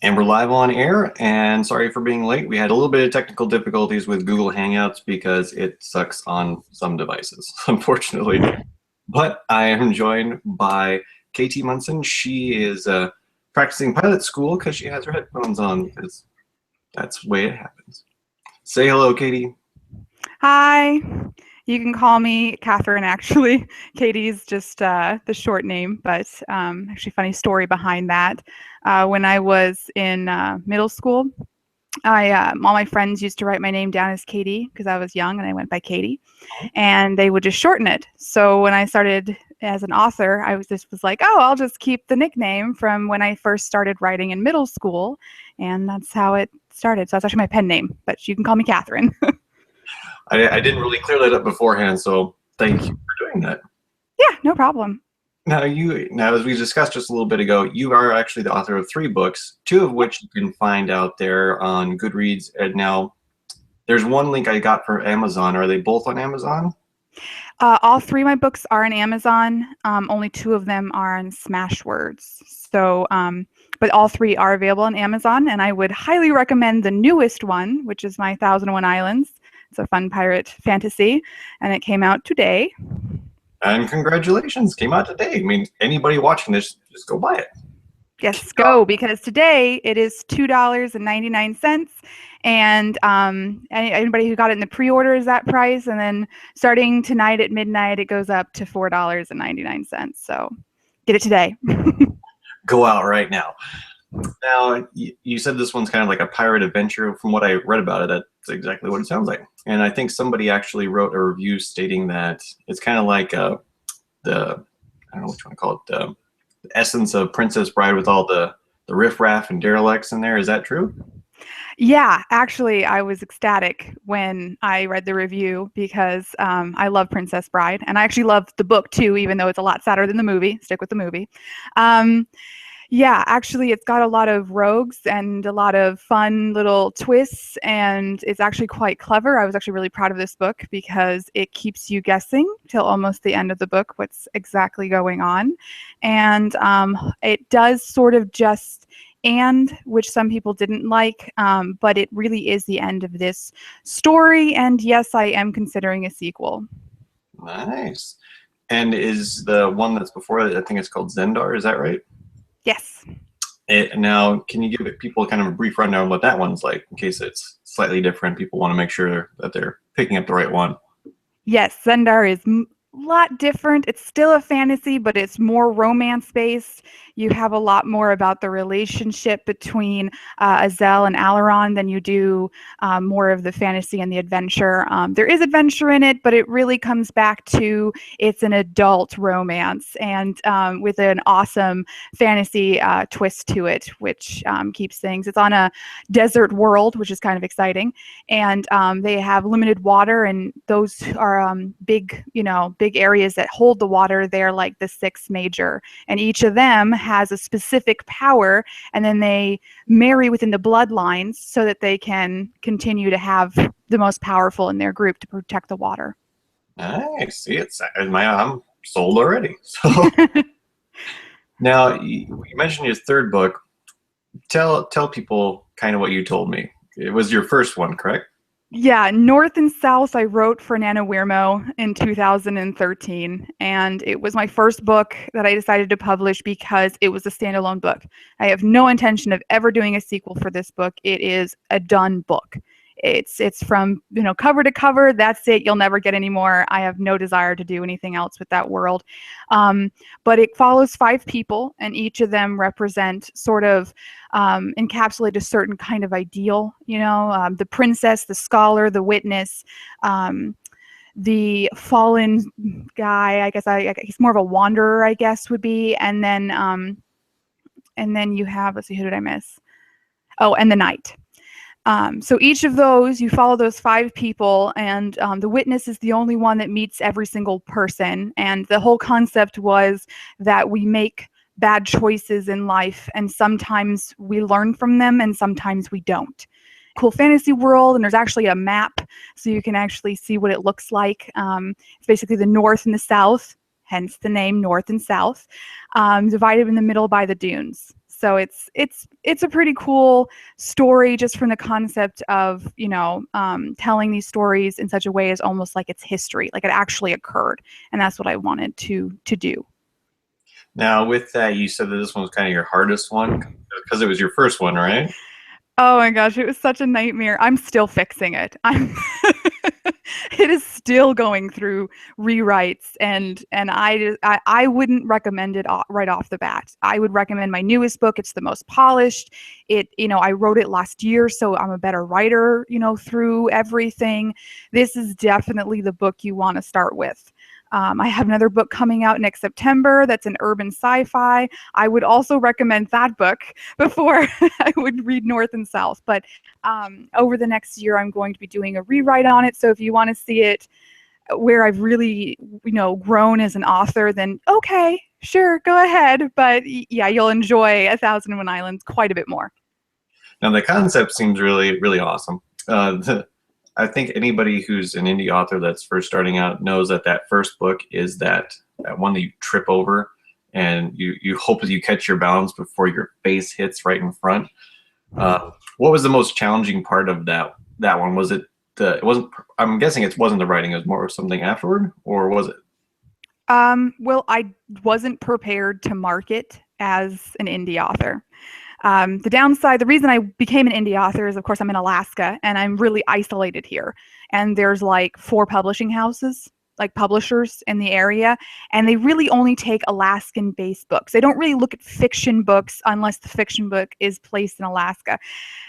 And we're live on air, and sorry for being late. We had a little bit of technical difficulties with Google Hangouts because it sucks on some devices, unfortunately. But I am joined by KT Munson. She is practicing pilot school because she has her headphones on, because that's the way it happens. Say hello, Katie. Hi. You can call me Katherine, actually. Katie's just the short name, but actually funny story behind that. When I was in middle school, all my friends used to write my name down as Katie because I was young and I went by Katie, and they would just shorten it. So when I started as an author, I was like, oh, I'll just keep the nickname from when I first started writing in middle school, and that's how it started. So that's actually my pen name, but you can call me Katherine. I didn't really clear that up beforehand, so thank you for doing that. Yeah, no problem. Now, as we discussed just a little bit ago, you are actually the author of 3 books, 2 of which you can find out there on Goodreads. And now, there's one link I got for Amazon. Are they both on Amazon? All 3 of my books are on Amazon. Only 2 of them are on Smashwords. So, but all 3 are available on Amazon, and I would highly recommend the newest one, which is my 1001 Islands. It's a fun pirate fantasy, and it came out today. And congratulations, came out today. I mean, anybody watching this, just go buy it. Yes, go, because today it is $2.99, and anybody who got it in the pre-order is that price, and then starting tonight at midnight, it goes up to $4.99. So get it today. Go out right now. Now, you said this one's kind of like a pirate adventure. From what I read about it, that's exactly what it sounds like. And I think somebody actually wrote a review stating that it's kind of like I don't know what you want to call it, the essence of Princess Bride with all the riffraff and derelicts in there. Is that true? Yeah, actually, I was ecstatic when I read the review because I love Princess Bride, and I actually love the book too, even though it's a lot sadder than the movie. Stick with the movie. Yeah, actually, it's got a lot of rogues and a lot of fun little twists, and it's actually quite clever. I was actually really proud of this book because it keeps you guessing till almost the end of the book what's exactly going on. And it does sort of just end, which some people didn't like, but it really is the end of this story. And yes, I am considering a sequel. Nice. And is the one that's before it, I think it's called Zendar, is that right? Yes. Now, can you give people kind of a brief rundown of what that one's like, in case it's slightly different? People want to make sure that they're picking up the right one. Yes, Zendar is a lot different. It's still a fantasy, but it's more romance-based. You have a lot more about the relationship between Azel and Alaron than you do more of the fantasy and the adventure. There is adventure in it, but it really comes back to it's an adult romance, and with an awesome fantasy twist to it, which keeps things. It's on a desert world, which is kind of exciting, and they have limited water, and those are big areas that hold the water. They're like the 6 major, and each of them has a specific power, and then they marry within the bloodlines so that they can continue to have the most powerful in their group to protect the water. Nice. See, I'm sold already. So now you mentioned your 3rd book. Tell people kind of what you told me. It was your first one, correct? Yeah, North and South I wrote for NaNoWriMo in 2013, and it was my first book that I decided to publish because it was a standalone book. I have no intention of ever doing a sequel for this book. It is a done book. It's from cover to cover. That's it. You'll never get any more. I have no desire to do anything else with that world. But it follows 5 people, and each of them represent sort of encapsulate a certain kind of ideal. The princess, the scholar, the witness, the fallen guy. I guess he's more of a wanderer, I guess would be, and then you have, let's see, who did I miss? Oh, and the knight. So each of those, you follow those 5 people, and the witness is the only one that meets every single person. And the whole concept was that we make bad choices in life, and sometimes we learn from them, and sometimes we don't. Cool fantasy world, and there's actually a map, so you can actually see what it looks like. It's basically the North and the South, hence the name North and South, divided in the middle by the dunes. So it's a pretty cool story just from the concept of, telling these stories in such a way as almost like it's history, like it actually occurred. And that's what I wanted to do. Now, with that, you said that this one was kind of your hardest one because it was your first one, right? Oh my gosh, it was such a nightmare. I'm still fixing it. I'm it is still going through rewrites, and I wouldn't recommend it right off the bat. I would recommend my newest book. It's the most polished. I wrote it last year, so I'm a better writer, through everything. This is definitely the book you want to start with. I have another book coming out next September that's an urban sci-fi. I would also recommend that book before I would read North and South. But over the next year, I'm going to be doing a rewrite on it. So if you want to see it where I've really, grown as an author, then okay, sure, go ahead. But yeah, you'll enjoy 1001 Islands quite a bit more. Now, the concept seems really, really awesome. I think anybody who's an indie author that's first starting out knows that that first book is that one that you trip over, and you hope that you catch your balance before your face hits right in front. What was the most challenging part of that one? Was it it wasn't? I'm guessing it wasn't the writing. It was more something afterward, or was it? Well, I wasn't prepared to market as an indie author. The reason I became an indie author is, of course, I'm in Alaska and I'm really isolated here. And there's like 4 publishing houses, like publishers in the area, and they really only take Alaskan-based books. They don't really look at fiction books unless the fiction book is placed in Alaska.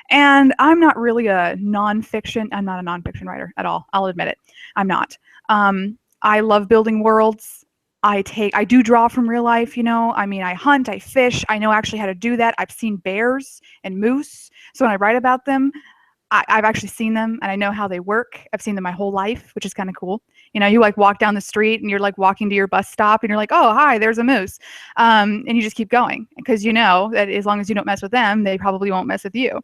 And I'm not a nonfiction writer at all. I'll admit it. I'm not. I love building worlds. I do draw from real life, I mean, I hunt, I fish. I know actually how to do that. I've seen bears and moose. So when I write about them, I've actually seen them and I know how they work. I've seen them my whole life, which is kind of cool. You like walk down the street and you're like walking to your bus stop and you're like, oh, hi, there's a moose. And you just keep going because you know that as long as you don't mess with them, they probably won't mess with you.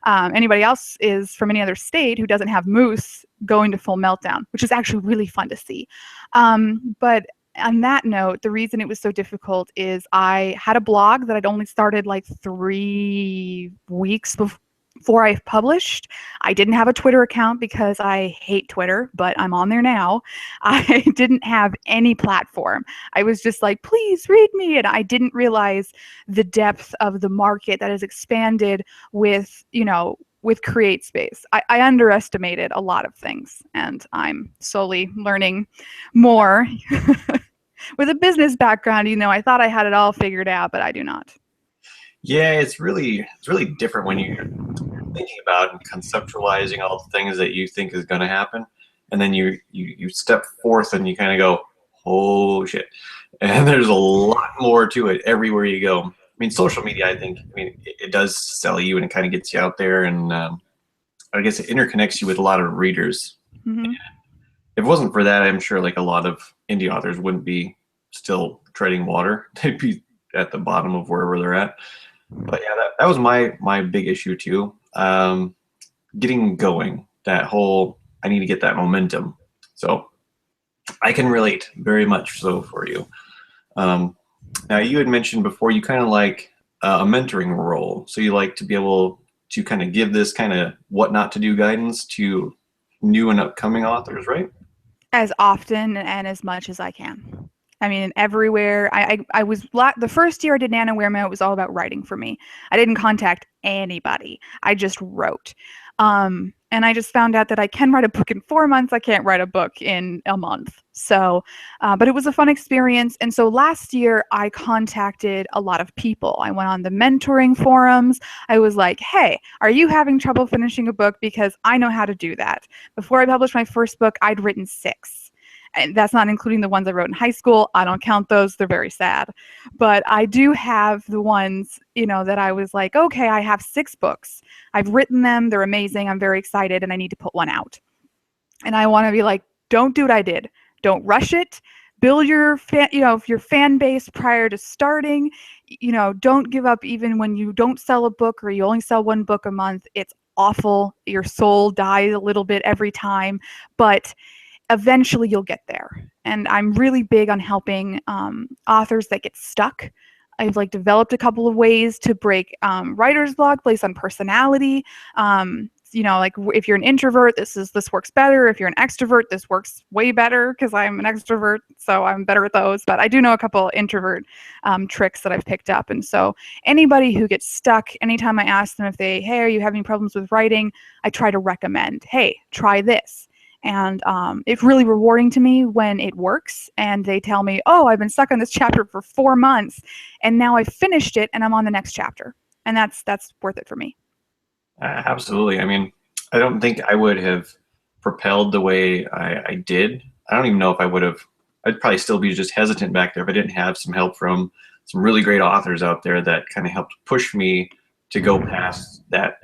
Anybody else is from any other state who doesn't have moose going to full meltdown, which is actually really fun to see. But on that note, the reason it was so difficult is I had a blog that I'd only started like 3 weeks before I published. I didn't have a Twitter account because I hate Twitter, but I'm on there now. I didn't have any platform. I was just like, please read me. And I didn't realize the depth of the market that has expanded with, with CreateSpace. I underestimated a lot of things, and I'm slowly learning more. With a business background, I thought I had it all figured out, but I do not. Yeah, it's really different when you're thinking about and conceptualizing all the things that you think is going to happen, and then you step forth and you kind of go, oh shit, and there's a lot more to it everywhere you go. I mean, social media, I think, it does sell you and it kind of gets you out there, and I guess it interconnects you with a lot of readers. Mm-hmm. If it wasn't for that, I'm sure like a lot of indie authors wouldn't be still treading water. They'd be at the bottom of wherever they're at. But yeah, that was my big issue too. Getting going, that whole, I need to get that momentum. So I can relate very much so for you. Now, you had mentioned before you kind of like a mentoring role. So you like to be able to kind of give this kind of what not to do guidance to new and upcoming authors, right? As often and as much as I can. I mean, everywhere. I was the first year I did NaNoWriMo, it was all about writing for me. I didn't contact anybody. I just wrote. And I just found out that I can write a book in 4 months. I can't write a book in a month. So, but it was a fun experience. And so last year I contacted a lot of people. I went on the mentoring forums. I was like, hey, are you having trouble finishing a book? Because I know how to do that. Before I published my first book, I'd written 6. And that's not including the ones I wrote in high school. I don't count those. They're very sad. But I do have the ones, that I was like, okay, I have 6 books. I've written them. They're amazing. I'm very excited and I need to put one out. And I want to be like, don't do what I did. Don't rush it. Build your your fan base prior to starting. Don't give up even when you don't sell a book or you only sell 1 book a month. It's awful. Your soul dies a little bit every time, but eventually you'll get there. And I'm really big on helping authors that get stuck. I've like developed a couple of ways to break writer's block based on personality. You know, like if you're an introvert, this works better. If you're an extrovert, this works way better because I'm an extrovert, so I'm better at those. But I do know a couple introvert tricks that I've picked up. And so anybody who gets stuck, anytime I ask them if hey, are you having problems with writing? I try to recommend, hey, try this. And it's really rewarding to me when it works and they tell me, oh, I've been stuck on this chapter for 4 months and now I've finished it and I'm on the next chapter. And that's worth it for me. Absolutely. I mean, I don't think I would have propelled the way I did. I don't even know if I would have. I'd probably still be just hesitant back there if I didn't have some help from some really great authors out there that kind of helped push me to go past that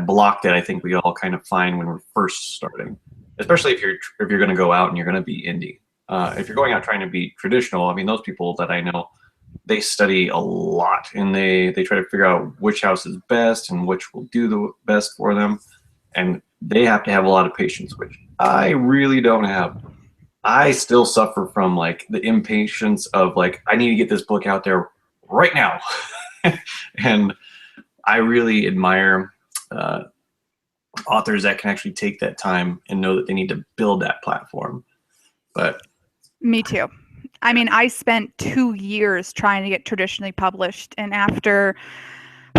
block that I think we all kind of find when we're first starting. Especially if you're going to go out and you're going to be indie. If you're going out trying to be traditional, I mean, those people that I know, they study a lot and they try to figure out which house is best and which will do the best for them. And they have to have a lot of patience, which I really don't have. I still suffer from like the impatience of like, I need to get this book out there right now. And I really admire authors that can actually take that time and know that they need to build that platform. But me too. I mean, I spent 2 years trying to get traditionally published, and after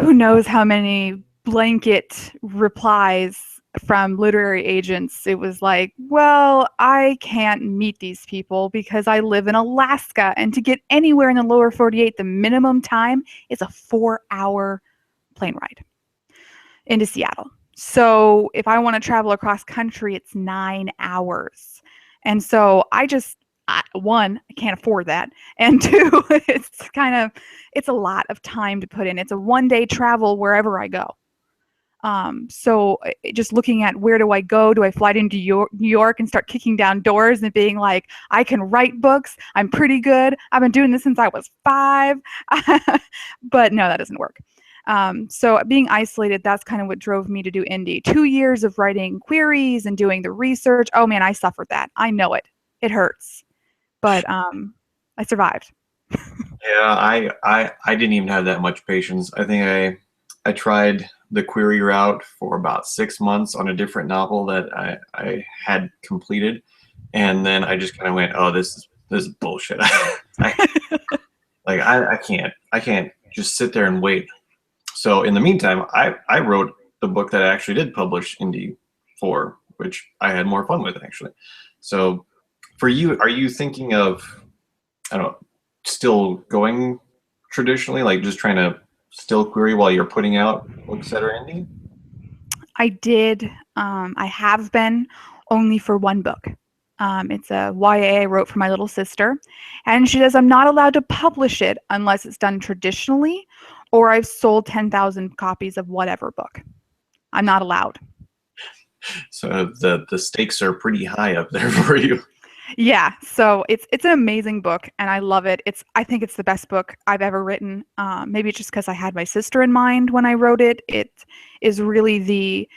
who knows how many blanket replies from literary agents, it was like, well, I can't meet these people because I live in Alaska, and to get anywhere in the lower 48, the minimum time is a 4-hour plane ride into Seattle. So if I want to travel across country, it's 9 hours. And so one, I can't afford that. And two, it's a lot of time to put in. It's a 1-day travel wherever I go. So just looking at where do I go? Do I fly into New York and start kicking down doors and being like, I can write books. I'm pretty good. I've been doing this since I was 5. But no, that doesn't work. So being isolated, that's kind of what drove me to do indie. 2 years of writing queries and doing the research. Oh man, I suffered that. I know it. It hurts. But I survived. Yeah, I didn't even have that much patience. I think I tried the query route for about 6 months on a different novel that I had completed, and then I just kind of went, oh, this is bullshit. I can't just sit there and wait. So in the meantime, I wrote the book that I actually did publish indie for, which I had more fun with actually. So for you, are you thinking of, I don't know, still going traditionally, like just trying to still query while you're putting out books that are indie? I did. I have been only for one book. It's a YA I wrote for my little sister. And she says I'm not allowed to publish it unless it's done traditionally or I've sold 10,000 copies of whatever book. I'm not allowed. So the stakes are pretty high up there for you. Yeah, so it's an amazing book and I love it. I think it's the best book I've ever written. Maybe it's just because I had my sister in mind when I wrote it. It is really the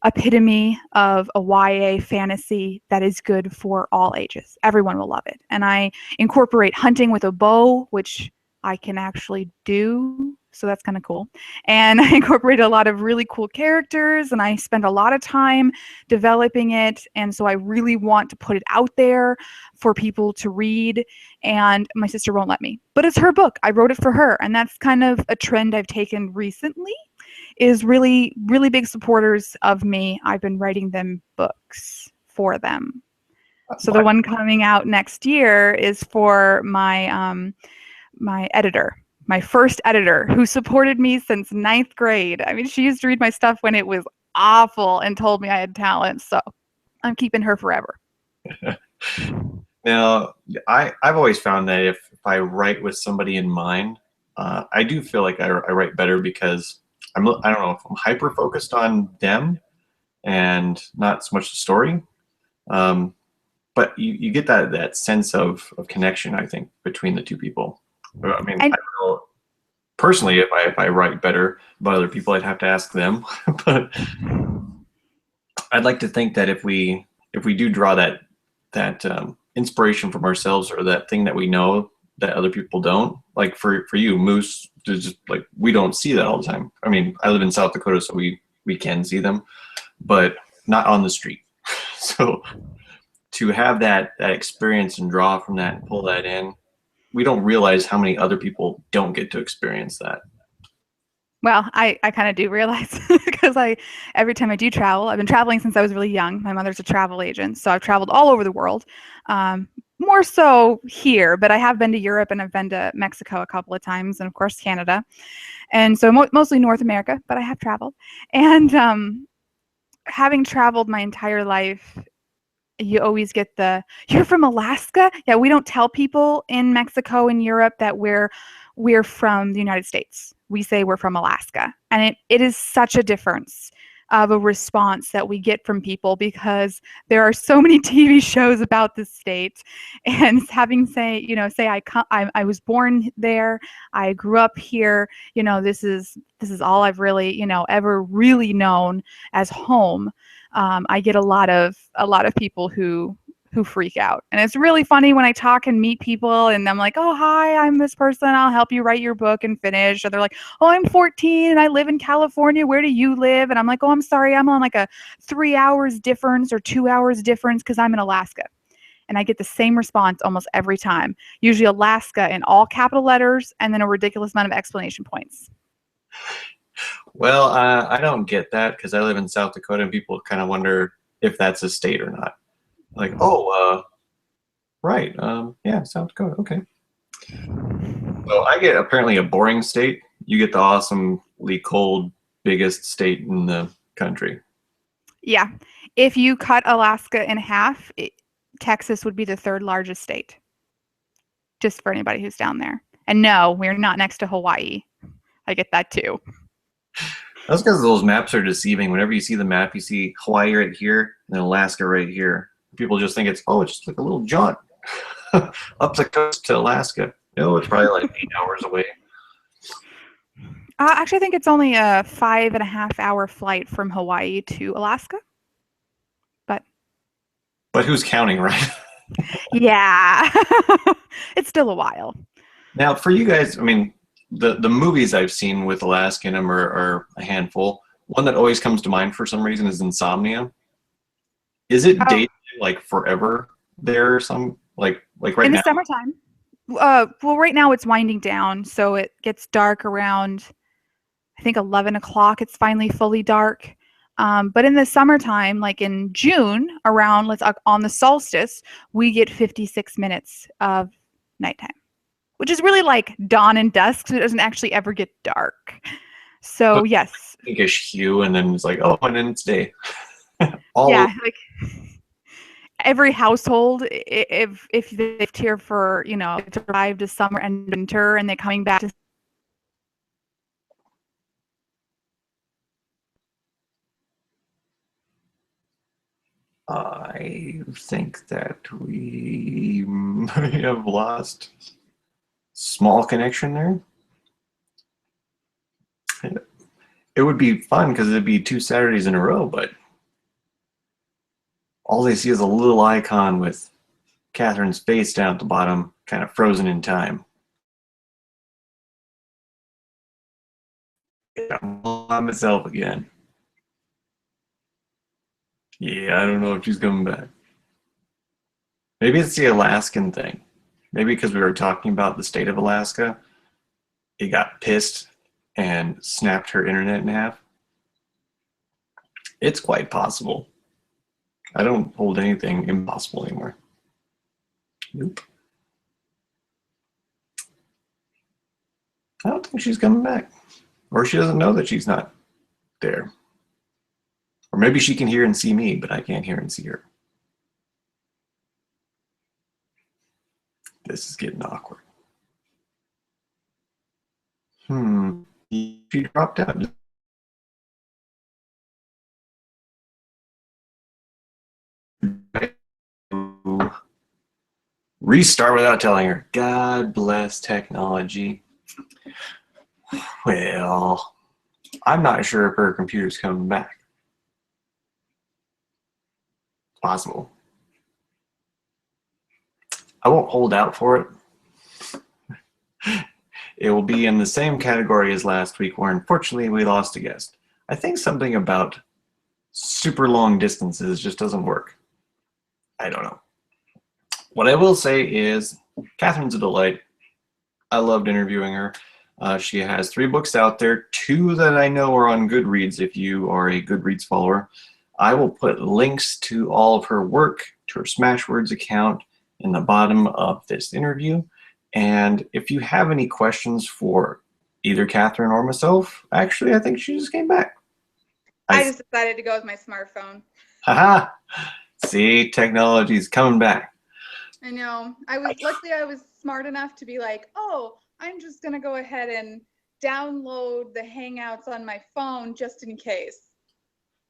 epitome of a YA fantasy that is good for all ages. Everyone will love it. And I incorporate hunting with a bow, which I can actually do. So that's kind of cool. And I incorporate a lot of really cool characters and I spend a lot of time developing it. And so I really want to put it out there for people to read. And my sister won't let me. But it's her book. I wrote it for her. And that's kind of a trend I've taken recently, is really, really big supporters of me. I've been writing them books for them. So the one coming out next year is for my my editor. My first editor, who supported me since 9th grade. I mean, she used to read my stuff when it was awful and told me I had talent. So I'm keeping her forever. Now, I've always found that if I write with somebody in mind, I do feel like I write better because I don't know if I'm hyper focused on them and not so much the story. But you get that sense of connection, I think, between the two people. I mean, I don't know, personally, if I write better about other people, I'd have to ask them. But I'd like to think that if we do draw that inspiration from ourselves or that thing that we know that other people don't. Like for you, moose, just like we don't see that all the time. I mean, I live in South Dakota, so we can see them, but not on the street. So to have that experience and draw from that and pull that in, we don't realize how many other people don't get to experience that. Well, I kind of do realize because every time I do travel, I've been traveling since I was really young. My mother's a travel agent, so I've traveled all over the world. More so here, but I have been to Europe and I've been to Mexico a couple of times, and of course Canada, and so mostly North America. But I have traveled, and having traveled my entire life, you always get you're from Alaska? Yeah, we don't tell people in Mexico and Europe that we're from the United States. We say we're from Alaska. And it is such a difference of a response that we get from people because there are so many TV shows about this state, and say I was born there, I grew up here, this is all I've really, ever really known as home. I get a lot of people who freak out, and it's really funny when I talk and meet people and I'm like, oh hi, I'm this person, I'll help you write your book and finish, or they're like, oh, I'm 14 and I live in California, where do you live? And I'm like, oh, I'm sorry, I'm on like a 3 hours difference or 2 hours difference because I'm in Alaska. And I get the same response almost every time, usually Alaska in all capital letters and then a ridiculous amount of explanation points. Well, I don't get that because I live in South Dakota and people kind of wonder if that's a state or not. Like, oh, right, yeah, South Dakota, okay. So I get apparently a boring state. You get the awesomely cold, biggest state in the country. Yeah, if you cut Alaska in half, Texas would be the third largest state. Just for anybody who's down there. And no, we're not next to Hawaii. I get that too. That's because those maps are deceiving. Whenever you see the map, you see Hawaii right here and Alaska right here. People just think it's just like a little jaunt up the coast to Alaska. No, it's probably like 8 hours away. Actually, I think it's only a 5.5 hour flight from Hawaii to Alaska. But who's counting, right? Yeah, it's still a while. Now, for you guys, I mean, the movies I've seen with Alaska in them are a handful. One that always comes to mind for some reason is Insomnia. Is it dated like forever there or some like right now? In the summertime. Well, right now it's winding down, so it gets dark around, I think 11 o'clock. It's finally fully dark. But in the summertime, like in June, around on the solstice, we get 56 minutes of nighttime, which is really like dawn and dusk, so it doesn't actually ever get dark. So yes, pinkish hue, and then it's like, oh, and then it's day. Yeah, like every household, if they lived here for, survived to summer and winter, and they're coming back to I think that we might have lost small connection there. It would be fun because it'd be 2 Saturdays in a row, but all they see is a little icon with Katherine's face down at the bottom, kind of frozen in time. I'm by myself again. Yeah, I don't know if she's coming back. Maybe it's the Alaskan thing. Maybe because we were talking about the state of Alaska, it got pissed and snapped her internet in half. It's quite possible. I don't hold anything impossible anymore. Nope. I don't think she's coming back. Or she doesn't know that she's not there. Or maybe she can hear and see me, but I can't hear and see her. This is getting awkward. She dropped out. Restart without telling her. God bless technology. Well, I'm not sure if her computer's coming back. Possible. I won't hold out for it, It will be in the same category as last week, where unfortunately we lost a guest. I think something about super long distances just doesn't work. I don't know. What I will say is Catherine's a delight. I loved interviewing her. She has 3 books out there, 2 that I know are on Goodreads if you are a Goodreads follower. I will put links to all of her work, to her Smashwords account, in the bottom of this interview. And if you have any questions for either Katherine or myself, actually, I think she just came back. I just decided to go with my smartphone. Haha! See, technology's coming back. I know. Luckily I was smart enough to be like, oh, I'm just gonna go ahead and download the Hangouts on my phone just in case.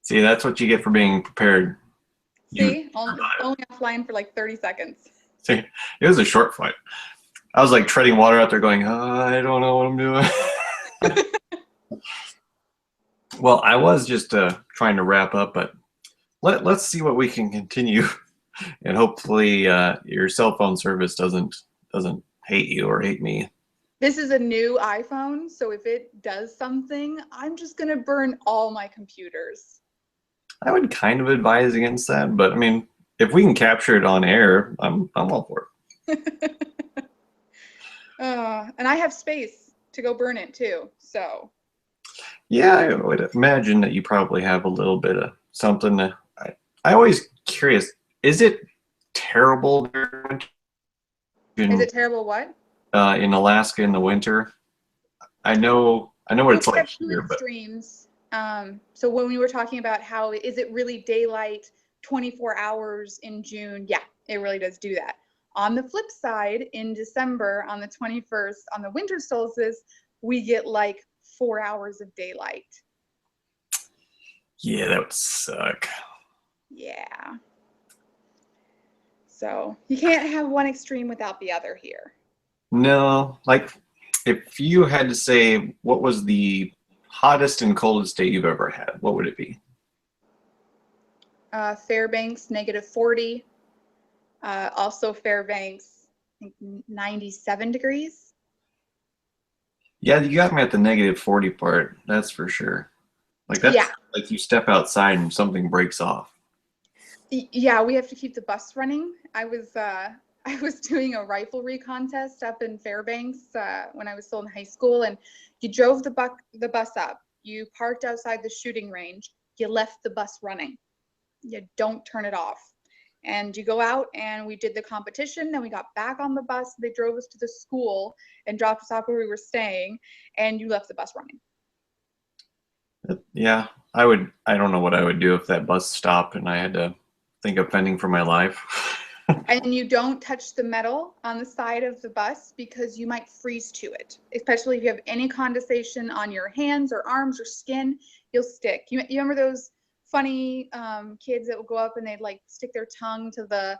See, that's what you get for being prepared. See, only offline for like 30 seconds. See, it was a short flight. I was like treading water out there going, I don't know what I'm doing. Well, I was just trying to wrap up, but let's see what we can continue. And hopefully your cell phone service doesn't hate you or hate me. This is a new iPhone, so if it does something, I'm just gonna burn all my computers. I would kind of advise against that, but I mean, if we can capture it on air, I'm all for it. And I have space to go burn it too, so. Yeah, I would imagine that you probably have a little bit of something. I always curious, is it terrible there? Is it terrible what? In Alaska in the winter? I know what it's like here, but extremes. So when we were talking about how is it really daylight 24 hours in June? Yeah, it really does do that. On the flip side, in December, on the 21st, on the winter solstice, we get like 4 hours of daylight. Yeah, that would suck. Yeah. So you can't have one extreme without the other here. No, like if you had to say what was the hottest and coldest day you've ever had, what would it be? Fairbanks, -40. Also Fairbanks, I think 97 degrees. Yeah, you got me at the -40 part, that's for sure. Like that's like you step outside and something breaks off. Yeah, we have to keep the bus running. I was doing a riflery contest up in Fairbanks when I was still in high school, and you drove the bus up, you parked outside the shooting range, you left the bus running. You don't turn it off. And you go out, and we did the competition, then we got back on the bus, they drove us to the school and dropped us off where we were staying, and you left the bus running. Yeah, I don't know what I would do if that bus stopped and I had to think of fending for my life. And you don't touch the metal on the side of the bus because you might freeze to it, especially if you have any condensation on your hands or arms or skin, you'll stick. You remember those funny kids that would go up and they'd like stick their tongue to the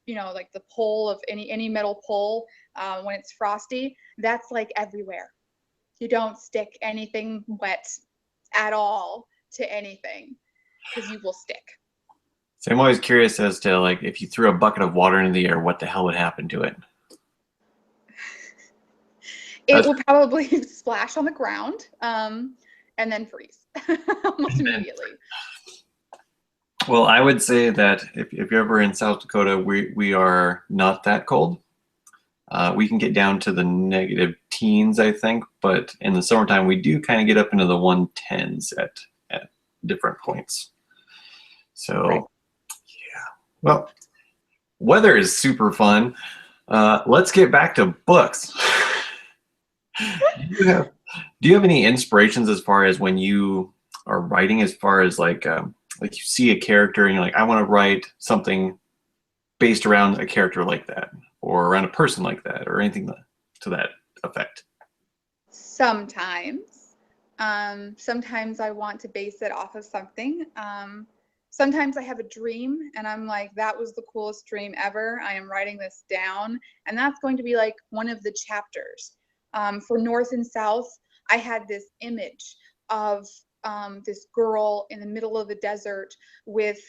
like the pole of any metal pole when it's frosty? That's like everywhere. You don't stick anything wet at all to anything because you will stick. So I'm always curious as to like if you threw a bucket of water into the air, what the hell would happen to it? It will probably splash on the ground and then freeze almost immediately. Well, I would say that if you're ever in South Dakota, we are not that cold. We can get down to the negative teens, I think, but in the summertime, we do kind of get up into the 110s at different points. So, right. Yeah. Well, weather is super fun. Let's get back to books. Do you have any inspirations as far as when you are writing, as far as like you see a character and you're like, I want to write something based around a character like that, or around a person like that, or anything to that effect? Sometimes. Sometimes I want to base it off of something. Sometimes I have a dream and I'm like, that was the coolest dream ever. I am writing this down. And that's going to be like one of the chapters. For North and South, I had this image of this girl in the middle of the desert with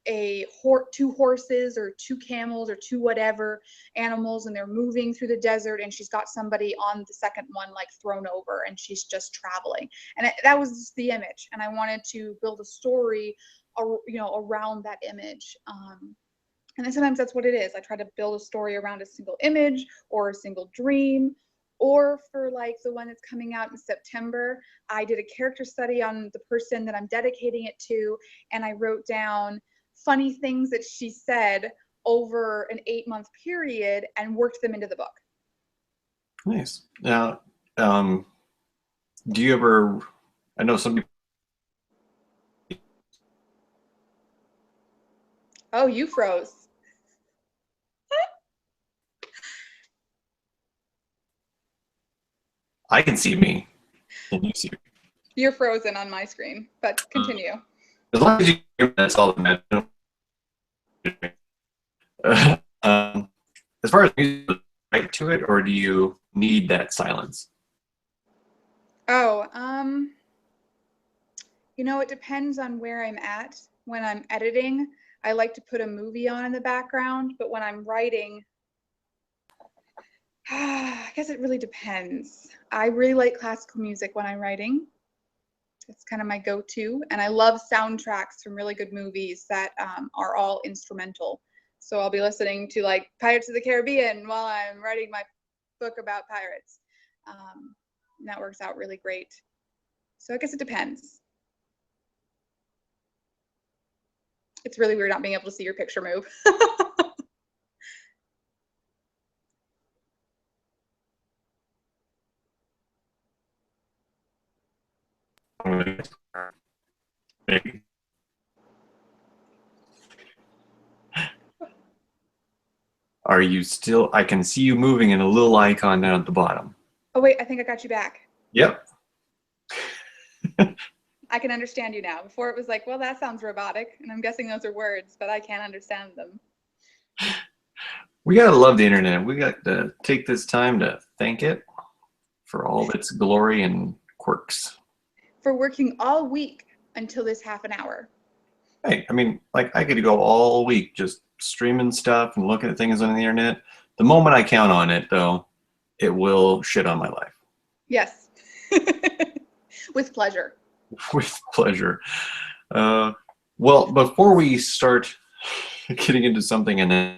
two horses or two camels or two whatever animals, and they're moving through the desert, and she's got somebody on the second one like thrown over, and she's just traveling. And that was just the image, and I wanted to build a story, around that image. And then sometimes that's what it is. I try to build a story around a single image or a single dream. Or for like the one that's coming out in September, I did a character study on the person that I'm dedicating it to, and I wrote down funny things that she said over an 8-month period and worked them into the book. Nice. Now, do you ever, I know some people. Oh, you froze. I can see me. Can you see me? You're frozen on my screen, but continue. As long as you hear me, that's all that matters. As far as music, right to it, or do you need that silence? Oh, it depends on where I'm at. When I'm editing, I like to put a movie on in the background, but when I'm writing, I guess it really depends. I really like classical music when I'm writing. It's kind of my go-to, and I love soundtracks from really good movies that are all instrumental. So I'll be listening to like Pirates of the Caribbean while I'm writing my book about pirates. And that works out really great. So I guess it depends. It's really weird not being able to see your picture move. Maybe. Are you still? I can see you moving in a little icon down at the bottom. Oh wait, I think I got you back. Yep. I can understand you now. Before it was like, well, that sounds robotic, and I'm guessing those are words, but I can't understand them. We gotta love the internet. We got to take this time to thank it for all its glory and quirks. For working all week until this half an hour. Hey, I mean, like I could go all week just streaming stuff and looking at things on the internet. The moment I count on it, though, it will shit on my life. Yes. With pleasure. With pleasure. Well, before we start getting into something and then